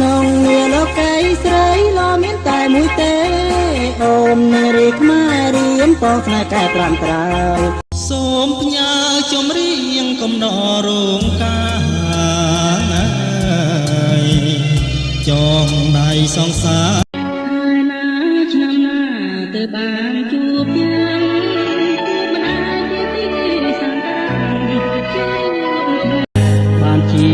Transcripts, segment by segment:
นงเมียโลกไก่ใส่ลอมินตายมุยเตโอมเนริกมาเรียมปอกนาแก่ปรามตรายសូមផ្ញើจมរៀងកំណររោងការចងដៃសងសាហើយណាឆ្នាំណាទៅបានជួបយ៉ាងមិនអាចជាទីសង្ការជាបានជា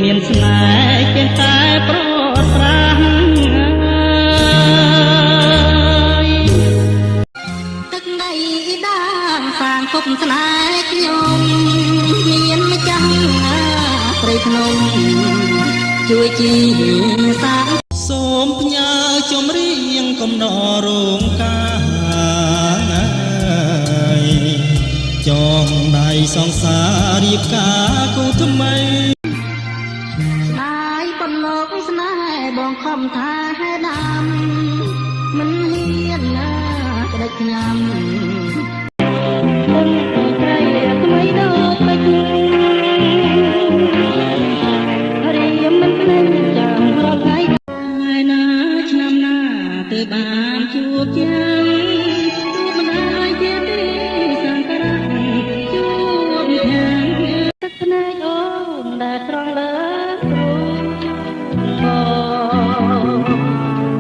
មានស្នេហ៍គេតែប្រត់ប្រាំទឹកដីដានសាងគុំស្នេហ៍ខ្ញុំមានម្ចាស់ព្រៃភ្នំជួយជីសាសូមផ្ញើចំរៀងកំណររោងការចងដៃសងសារៀបការគូថ្មីស្ដាយបំណងស្នេហ៍បងខំថាហេដាំមិនហ៊ានណាក្តិចខ្ញុំត្រីថ្មីដូចបេះរៀមមិនភ្លេចចាំរាល់ថ្ងៃហើយណាឆ្នាំណាទៅបានជួបយ៉ាងទូមិនអាចជាទីសង្ការៈជួបយ៉ាងទឹកភ្នែកអូនដែលត្រង់លើគ្រូមក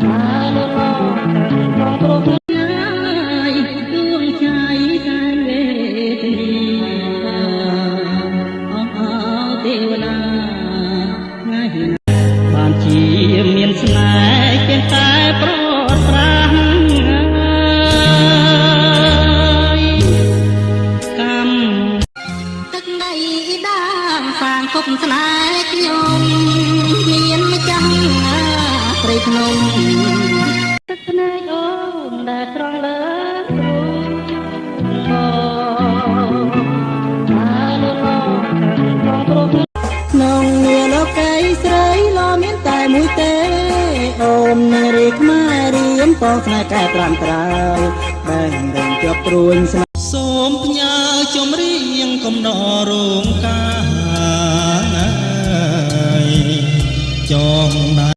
លើលោកត្រង់គ្រប់ហើយដួងใจសែនវេទនាអស់អោទេវតាថ្ងៃបានជាមានស្នេហ៍គេតែប្រត់ប្រាំកម្មទឹកដីដានសាងគុំស្នេហ៍ខ្ញុំមានម្ចាស់ព្រៃភ្នំទឹកភ្នែកអូនដែលត្រង់លើគ្រូក្នុងនាលោកไก่ស្រីលอមានតែមួយទេអូមនារីខ្មែររៀមពងស្នេហ៍កែប្រាំត្រើយបែងរំជាប់ព្រួយស្នេហ៍សូមផ្ញើចំរៀងកំណររោងការចងដៃ